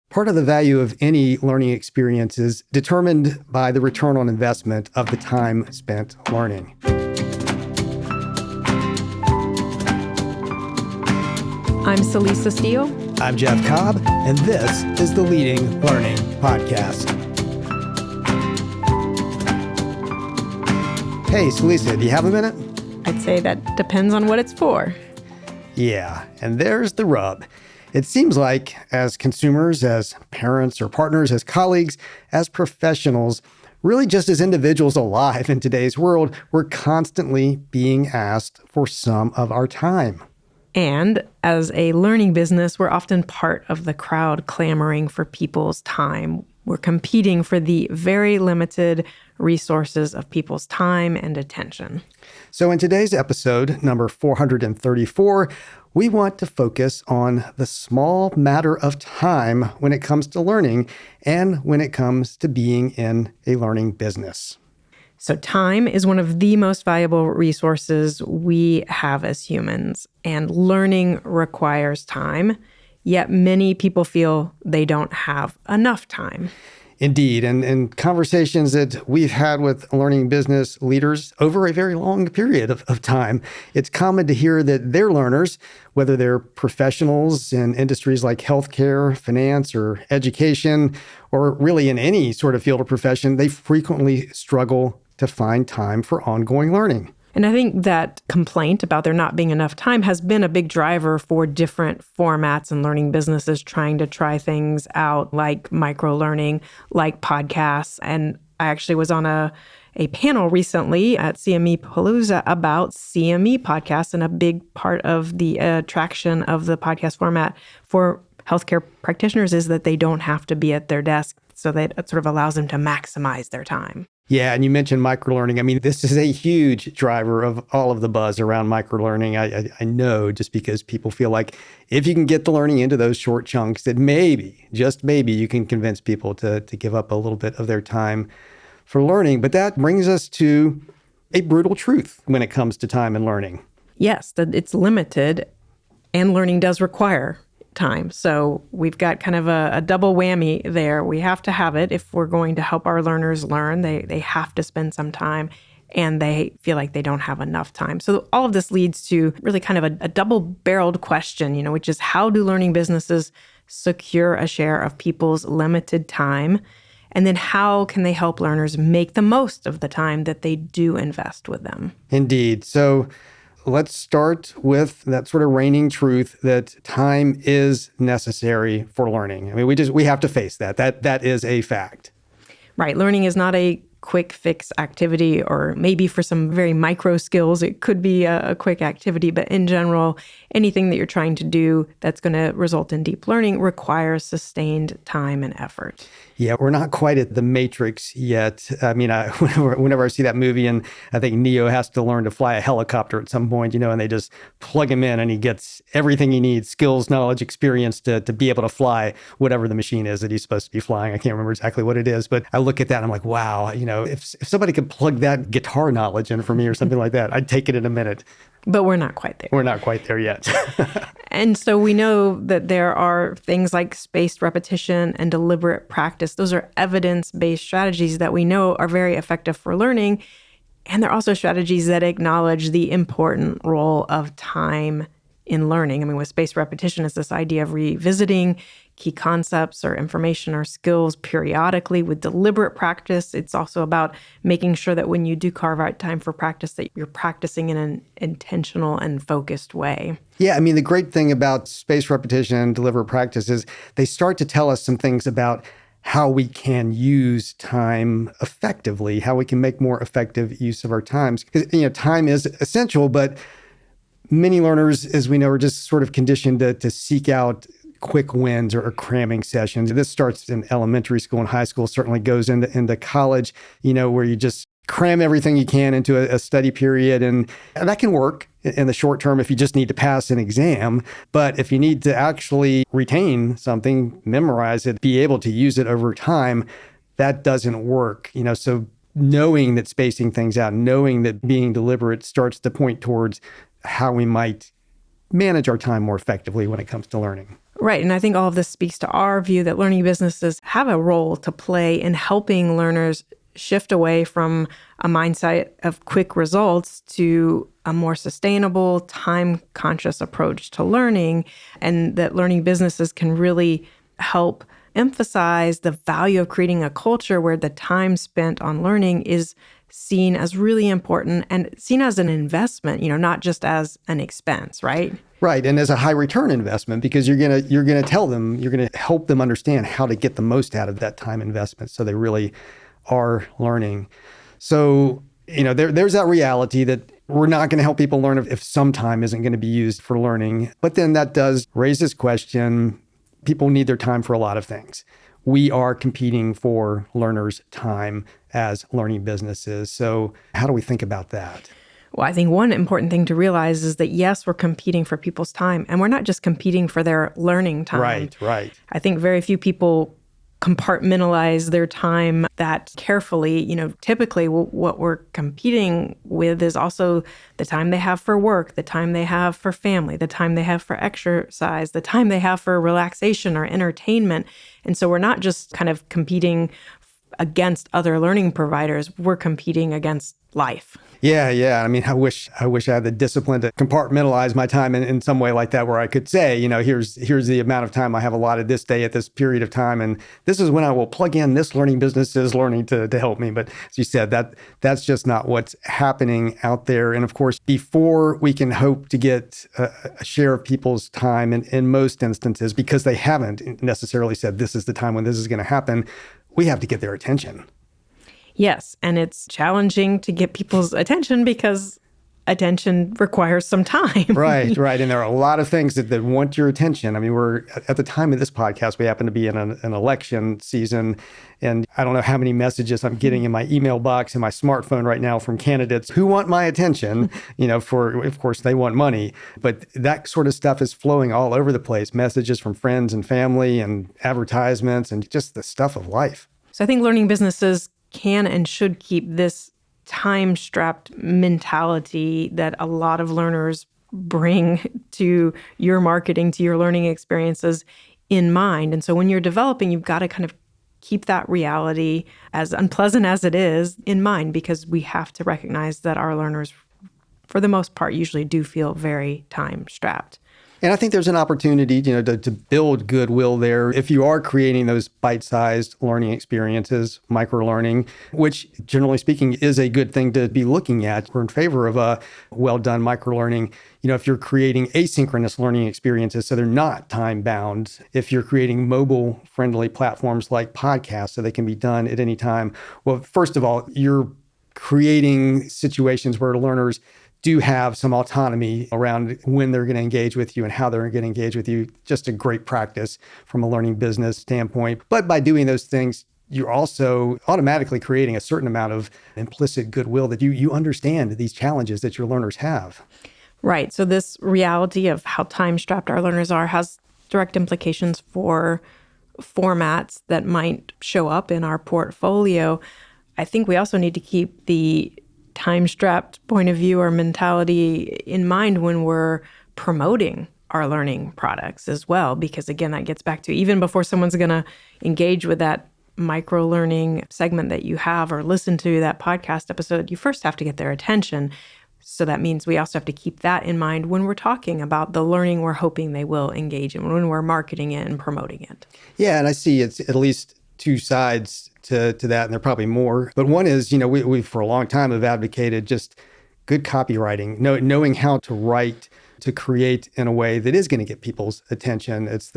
Part of the value of any learning experience is determined by the return on investment of the time spent learning. I'm Celisa Steele. I'm Jeff Cobb, and this is the Leading Learning Podcast. Hey, Celisa, do you have a minute? I'd say that depends on what it's for. Yeah, and there's the rub. It seems like as consumers, as parents or partners, as colleagues, as professionals, really just as individuals alive in today's world, we're constantly being asked for some of our time. And as a learning business, we're often part of the crowd clamoring for people's time. We're competing for the very limited resources of people's time and attention. So in today's episode, number 434, we want to focus on the small matter of time when it comes to learning and when it comes to being in a learning business. So time is one of the most valuable resources we have as humans, and learning requires time, yet many people feel they don't have enough time. Indeed, and conversations that we've had with learning business leaders over a very long period of time, it's common to hear that their learners, whether they're professionals in industries like healthcare, finance, or education, or really in any sort of field of profession, they frequently struggle to find time for ongoing learning. And I think that complaint about there not being enough time has been a big driver for different formats and learning businesses trying to try things out, like micro-learning, like podcasts. And I actually was on a panel recently at CME Palooza about CME podcasts, and a big part of the attraction of the podcast format for healthcare practitioners is that they don't have to be at their desk, so that it sort of allows them to maximize their time. Yeah, and you mentioned microlearning. I mean, this is a huge driver of all of the buzz around microlearning. I know, just because people feel like if you can get the learning into those short chunks, that maybe, just maybe, you can convince people to give up a little bit of their time for learning. But that brings us to a brutal truth when it comes to time and learning. Yes, that it's limited, and learning does require time. So we've got kind of a double whammy there. We have to have it if we're going to help our learners learn. They have to spend some time, and they feel like they don't have enough time. So all of this leads to really kind of a double-barreled question, which is, how do learning businesses secure a share of people's limited time? And then how can they help learners make the most of the time that they do invest with them? Indeed. So let's start with that sort of reigning truth that time is necessary for learning. I mean, we have to face that. That is a fact. Right. Learning is not a quick fix activity, or maybe for some very micro skills, it could be a quick activity. But in general, anything that you're trying to do that's going to result in deep learning requires sustained time and effort. Yeah, we're not quite at the Matrix yet. I mean, whenever I see that movie, and I think Neo has to learn to fly a helicopter at some point, and they just plug him in and he gets everything he needs, skills, knowledge, experience to be able to fly whatever the machine is that he's supposed to be flying. I can't remember exactly what it is, but I look at that and I'm like, wow, if somebody could plug that guitar knowledge in for me or something like that, I'd take it in a minute. But we're not quite there. We're not quite there yet. And so we know that there are things like spaced repetition and deliberate practice. Those are evidence-based strategies that we know are very effective for learning. And they're also strategies that acknowledge the important role of time in learning. I mean, with spaced repetition, it's this idea of revisiting key concepts or information or skills periodically. With deliberate practice, it's also about making sure that when you do carve out time for practice, that you're practicing in an intentional and focused way. Yeah, I mean, the great thing about spaced repetition and deliberate practice is they start to tell us some things about how we can use time effectively, how we can make more effective use of our times. Because, time is essential, but many learners, as we know, are just sort of conditioned to seek out quick wins or cramming sessions. This starts in elementary school and high school, certainly goes into college, where you just cram everything you can into a study period. And that can work in the short term if you just need to pass an exam. But if you need to actually retain something, memorize it, be able to use it over time, that doesn't work. So knowing that spacing things out, knowing that being deliberate starts to point towards how we might manage our time more effectively when it comes to learning. Right. And I think all of this speaks to our view that learning businesses have a role to play in helping learners shift away from a mindset of quick results to a more sustainable, time-conscious approach to learning, and that learning businesses can really help emphasize the value of creating a culture where the time spent on learning is seen as really important and seen as an investment, not just as an expense, right? Right. And as a high return investment, because you're gonna tell them, you're gonna help them understand how to get the most out of that time investment so they really are learning. So, there's that reality that we're not going to help people learn if some time isn't going to be used for learning. But then that does raise this question. People need their time for a lot of things. We are competing for learners' time as learning businesses. So how do we think about that? Well, I think one important thing to realize is that, yes, we're competing for people's time, and we're not just competing for their learning time. Right. I think very few people compartmentalize their time that carefully. Typically what we're competing with is also the time they have for work, the time they have for family, the time they have for exercise, the time they have for relaxation or entertainment. And so we're not just kind of competing against other learning providers, we're competing against life. Yeah. I mean, I wish I had the discipline to compartmentalize my time in some way like that, where I could say, here's the amount of time I have allotted this day at this period of time, and this is when I will plug in this learning business's learning to help me. But as you said, that's just not what's happening out there. And of course, before we can hope to get a share of people's time, in most instances, because they haven't necessarily said this is the time when this is going to happen, we have to get their attention. Yes, and it's challenging to get people's attention because attention requires some time. Right. And there are a lot of things that want your attention. I mean, we're at the time of this podcast, we happen to be in an election season, and I don't know how many messages I'm getting in my email box and my smartphone right now from candidates who want my attention, of course, they want money, but that sort of stuff is flowing all over the place. Messages from friends and family and advertisements and just the stuff of life. So I think learning businesses can and should keep this time-strapped mentality that a lot of learners bring to your marketing, to your learning experiences in mind. And so when you're developing, you've got to kind of keep that reality, as unpleasant as it is, in mind, because we have to recognize that our learners, for the most part, usually do feel very time-strapped. And I think there's an opportunity, to build goodwill there. If you are creating those bite-sized learning experiences, micro-learning, which generally speaking is a good thing to be looking at. We're in favor of a well-done micro-learning. If you're creating asynchronous learning experiences, so they're not time-bound. If you're creating mobile-friendly platforms like podcasts, so they can be done at any time. Well, first of all, you're creating situations where learners do have some autonomy around when they're going to engage with you and how they're going to engage with you. Just a great practice from a learning business standpoint. But by doing those things, you're also automatically creating a certain amount of implicit goodwill that you understand these challenges that your learners have. Right. So this reality of how time-strapped our learners are has direct implications for formats that might show up in our portfolio. I think we also need to keep the time-strapped point of view or mentality in mind when we're promoting our learning products as well. Because again, that gets back to even before someone's going to engage with that micro-learning segment that you have or listen to that podcast episode, you first have to get their attention. So that means we also have to keep that in mind when we're talking about the learning we're hoping they will engage in, when we're marketing it and promoting it. Yeah, and I see it's at least two sides to that, and there are probably more. But one is, we for a long time have advocated just good copywriting, knowing how to write, to create in a way that is going to get people's attention. It's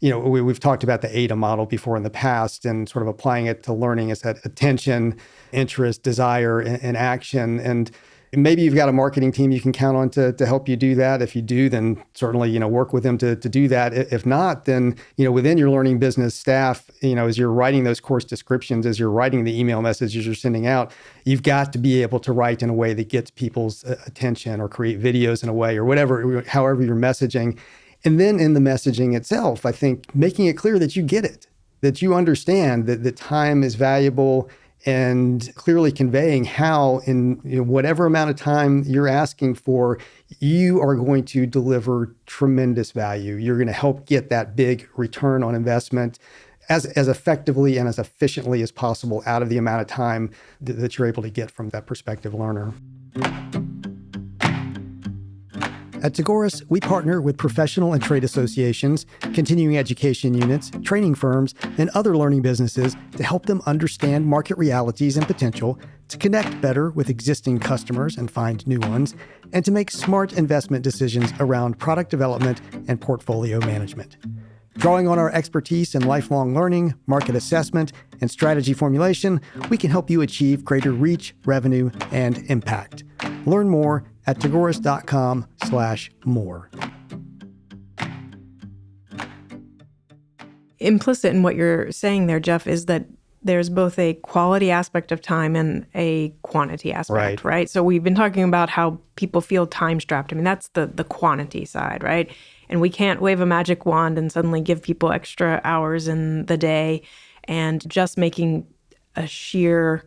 we've talked about the AIDA model before in the past, and sort of applying it to learning is that attention, interest, desire, and action. And maybe you've got a marketing team you can count on to help you do that. If you do, then certainly, work with them to do that. If not, then, within your learning business staff, as you're writing those course descriptions, as you're writing the email messages you're sending out, you've got to be able to write in a way that gets people's attention, or create videos in a way, or whatever, however you're messaging. And then in the messaging itself, I think making it clear that you get it, that you understand that the time is valuable, and clearly conveying how in whatever amount of time you're asking for, you are going to deliver tremendous value. You're going to help get that big return on investment as effectively and as efficiently as possible out of the amount of time that you're able to get from that prospective learner. At Tagoras, we partner with professional and trade associations, continuing education units, training firms, and other learning businesses to help them understand market realities and potential, to connect better with existing customers and find new ones, and to make smart investment decisions around product development and portfolio management. Drawing on our expertise in lifelong learning, market assessment, and strategy formulation, we can help you achieve greater reach, revenue, and impact. Learn more at tagoras.com/more. Implicit in what you're saying there, Jeff, is that there's both a quality aspect of time and a quantity aspect, right? So we've been talking about how people feel time strapped. I mean, that's the quantity side, right? And we can't wave a magic wand and suddenly give people extra hours in the day, and just making a sheer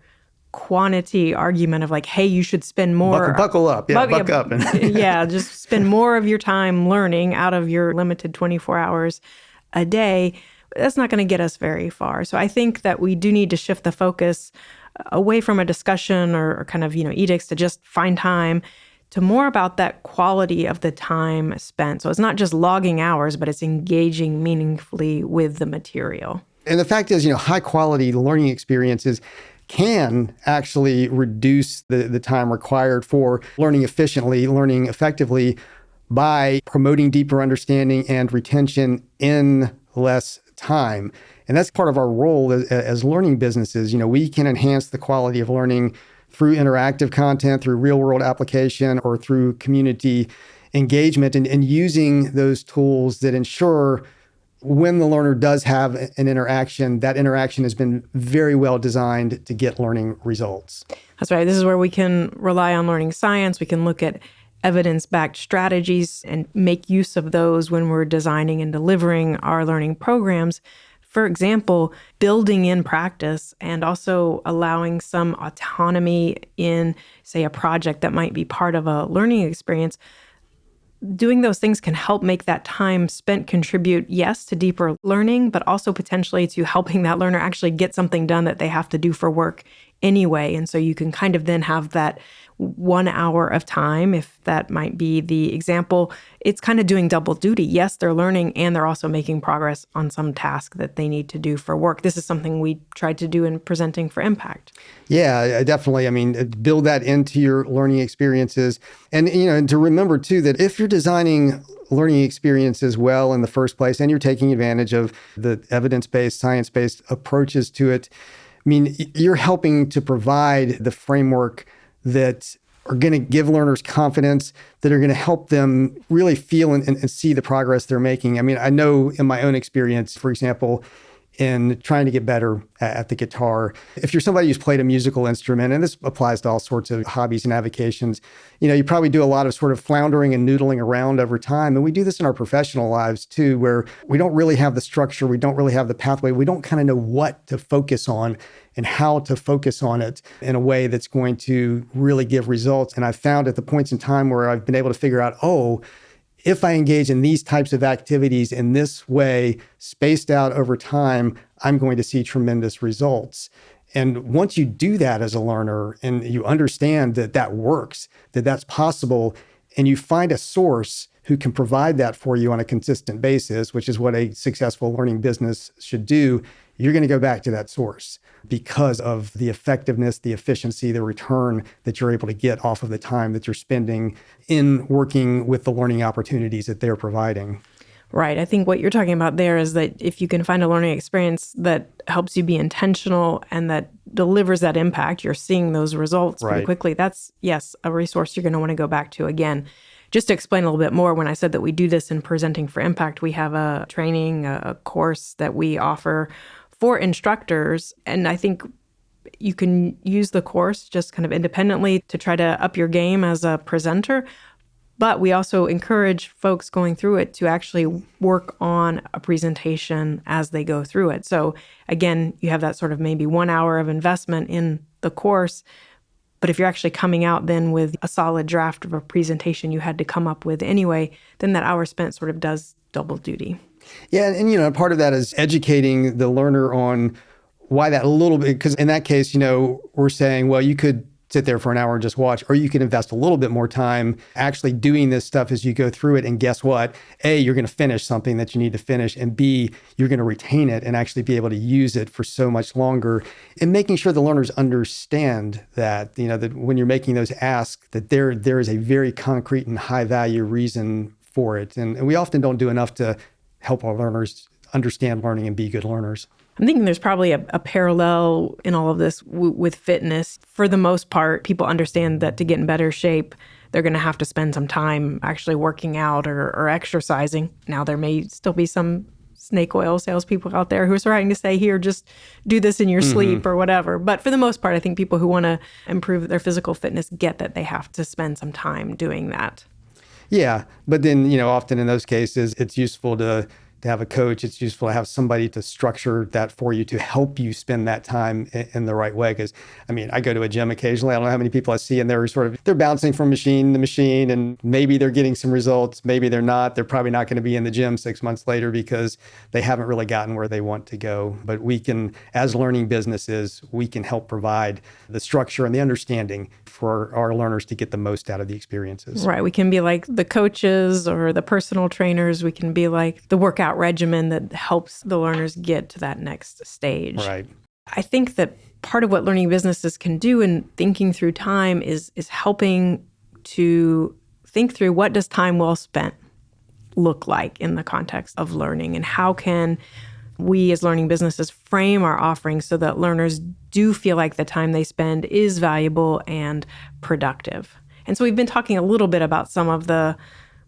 quantity argument of like, hey, you should spend more. Buckle up. Yeah, buck up. Yeah, just spend more of your time learning out of your limited 24 hours a day. That's not going to get us very far. So I think that we do need to shift the focus away from a discussion or kind of, edicts to just find time to more about that quality of the time spent. So it's not just logging hours, but it's engaging meaningfully with the material. And the fact is, high quality learning experiences can actually reduce the time required for learning efficiently, learning effectively by promoting deeper understanding and retention in less time. And that's part of our role as learning businesses. We can enhance the quality of learning through interactive content, through real-world application, or through community engagement, and using those tools that ensure when the learner does have an interaction, that interaction has been very well designed to get learning results. That's right. This is where we can rely on learning science. We can look at evidence-backed strategies and make use of those when we're designing and delivering our learning programs. For example, building in practice and also allowing some autonomy in, say, a project that might be part of a learning experience. Doing those things can help make that time spent contribute, yes, to deeper learning, but also potentially to helping that learner actually get something done that they have to do for work anyway. And so you can kind of then have that 1 hour of time, if that might be the example. It's kind of doing double duty. Yes, they're learning and they're also making progress on some task that they need to do for work. This is something we tried to do in presenting for impact. Yeah, definitely. I mean, build that into your learning experiences. And, and to remember too, that if you're designing learning experiences well in the first place, and you're taking advantage of the evidence-based, science-based approaches to it, I mean, you're helping to provide the framework that are going to give learners confidence, that are going to help them really feel and see the progress they're making. I mean, I know in my own experience, for example, in trying to get better at the guitar, if you're somebody who's played a musical instrument, and this applies to all sorts of hobbies and avocations, you probably do a lot of sort of floundering and noodling around over time. And we do this in our professional lives too, where we don't really have the structure, we don't really have the pathway, we don't kind of know what to focus on and how to focus on it in a way that's going to really give results. And I've found at the points in time where I've been able to figure out, if I engage in these types of activities in this way, spaced out over time, I'm going to see tremendous results. And once you do that as a learner and you understand that that works, that that's possible, and you find a source who can provide that for you on a consistent basis, which is what a successful learning business should do, you're going to go back to that source because of the effectiveness, the efficiency, the return that you're able to get off of the time that you're spending in working with the learning opportunities that they're providing. Right. I think what you're talking about there is that if you can find a learning experience that helps you be intentional and that delivers that impact, you're seeing those results pretty quickly. That's, yes, a resource you're going to want to go back to again. Just to explain a little bit more, when I said that we do this in Presenting for Impact, we have a training, a course that we offer for instructors. And I think you can use the course just kind of independently to try to up your game as a presenter. But we also encourage folks going through it to actually work on a presentation as they go through it. So again, you have that sort of maybe 1 hour of investment in the course. But if you're actually coming out then with a solid draft of a presentation you had to come up with anyway, then that hour spent sort of does double duty. Yeah, and part of that is educating the learner on why that a little bit, because in that case, we're saying, well, you could sit there for an hour and just watch, or you can invest a little bit more time actually doing this stuff as you go through it. And guess what? A, you're going to finish something that you need to finish. And B, you're going to retain it and actually be able to use it for so much longer. And making sure the learners understand that, that when you're making those asks, that there is a very concrete and high value reason for it. And we often don't do enough to help our learners understand learning and be good learners. I'm thinking there's probably a parallel in all of this with fitness. For the most part, people understand that to get in better shape, they're going to have to spend some time actually working out or exercising. Now, there may still be some snake oil salespeople out there who are trying to say, here, just do this in your sleep or whatever. But for the most part, I think people who want to improve their physical fitness get that they have to spend some time doing that. Yeah. But then, often in those cases, it's useful to have a coach. It's useful to have somebody to structure that for you to help you spend that time in the right way. Because, I go to a gym occasionally. I don't know how many people I see, and they're bouncing from machine to machine, and maybe they're getting some results. Maybe they're not. They're probably not going to be in the gym 6 months later because they haven't really gotten where they want to go. But we can, as learning businesses, we can help provide the structure and the understanding for our learners to get the most out of the experiences. Right. We can be like the coaches or the personal trainers. We can be like the workout regimen that helps the learners get to that next stage. Right. I think that part of what learning businesses can do in thinking through time is helping to think through, what does time well spent look like in the context of learning, and how can we as learning businesses frame our offerings so that learners do feel like the time they spend is valuable and productive. And so we've been talking a little bit about some of the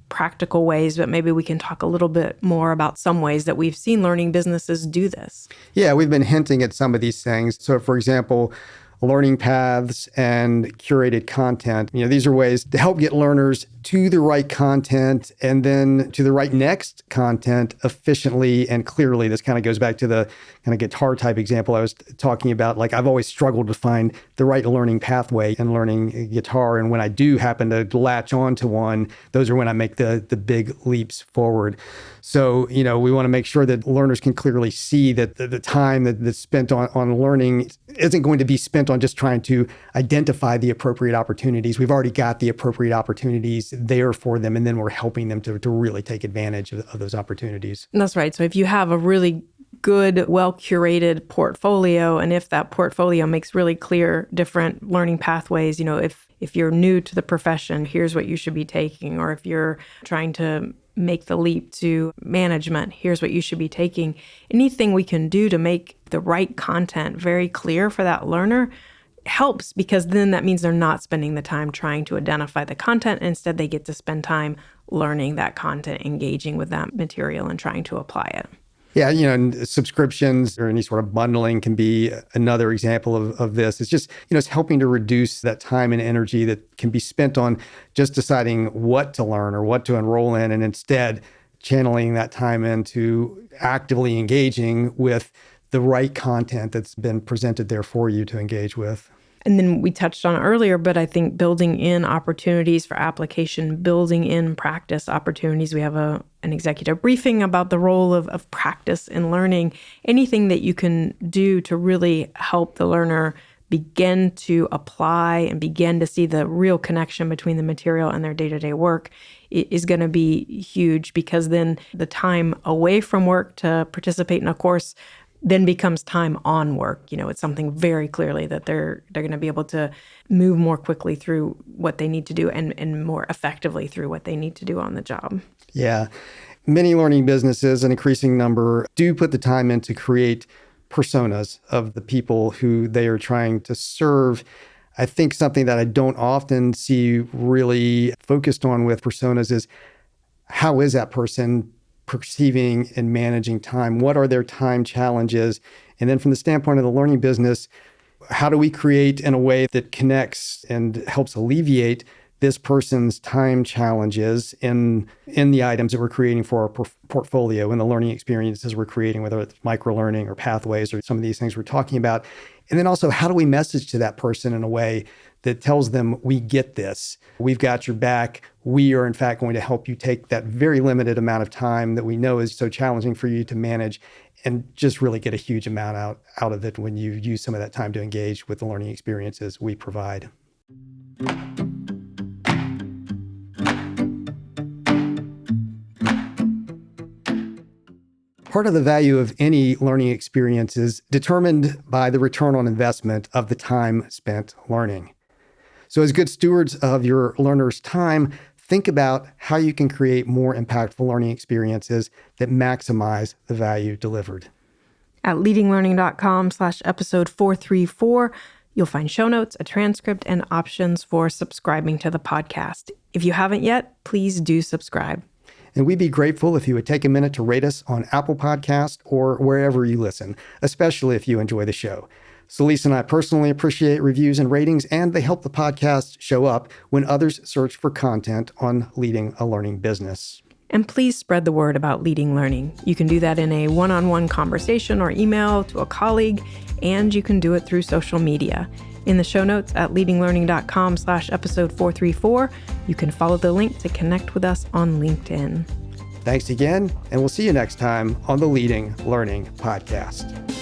practical ways, but maybe we can talk a little bit more about some ways that we've seen learning businesses do this. Yeah, we've been hinting at some of these things. So, for example, learning paths and curated content. These are ways to help get learners to the right content and then to the right next content efficiently and clearly. This kind of goes back to the kind of guitar type example I was talking about. Like, I've always struggled to find the right learning pathway in learning guitar. And when I do happen to latch onto one, those are when I make the big leaps forward. So, we want to make sure that learners can clearly see that the time that's spent on learning isn't going to be spent on just trying to identify the appropriate opportunities. We've already got the appropriate opportunities there for them, and then we're helping them to really take advantage of those opportunities. That's right. So if you have a really good, well-curated portfolio, and if that portfolio makes really clear different learning pathways, if you're new to the profession, here's what you should be taking, or if you're trying to make the leap to management, here's what you should be taking. Anything we can do to make the right content very clear for that learner helps, because then that means they're not spending the time trying to identify the content. Instead, they get to spend time learning that content, engaging with that material, and trying to apply it. Yeah, and subscriptions or any sort of bundling can be another example of this. It's just, it's helping to reduce that time and energy that can be spent on just deciding what to learn or what to enroll in, and instead channeling that time into actively engaging with the right content that's been presented there for you to engage with. And then we touched on it earlier, but I think building in opportunities for application, building in practice opportunities. We have an executive briefing about the role of practice in learning. Anything that you can do to really help the learner begin to apply and begin to see the real connection between the material and their day-to-day work is going to be huge, because then the time away from work to participate in a course then becomes time on work. It's something very clearly that they're going to be able to move more quickly through what they need to do and more effectively through what they need to do on the job. Yeah. Many learning businesses, an increasing number, do put the time in to create personas of the people who they are trying to serve. I think something that I don't often see really focused on with personas is, how is that person perceiving and managing time? What are their time challenges? And then from the standpoint of the learning business, how do we create in a way that connects and helps alleviate this person's time challenges in the items that we're creating for our portfolio and the learning experiences we're creating, whether it's microlearning or pathways or some of these things we're talking about. And then also, how do we message to that person in a way that tells them, we get this, we've got your back, we are in fact going to help you take that very limited amount of time that we know is so challenging for you to manage and just really get a huge amount out of it when you use some of that time to engage with the learning experiences we provide. Part of the value of any learning experience is determined by the return on investment of the time spent learning. So as good stewards of your learners' time, think about how you can create more impactful learning experiences that maximize the value delivered. At leadinglearning.com/episode 434, you'll find show notes, a transcript, and options for subscribing to the podcast. If you haven't yet, please do subscribe. And we'd be grateful if you would take a minute to rate us on Apple Podcasts or wherever you listen, especially if you enjoy the show. Celisa and I personally appreciate reviews and ratings, and they help the podcast show up when others search for content on leading a learning business. And please spread the word about Leading Learning. You can do that in a one-on-one conversation or email to a colleague, and you can do it through social media. In the show notes at leadinglearning.com/episode 434, you can follow the link to connect with us on LinkedIn. Thanks again, and we'll see you next time on the Leading Learning Podcast.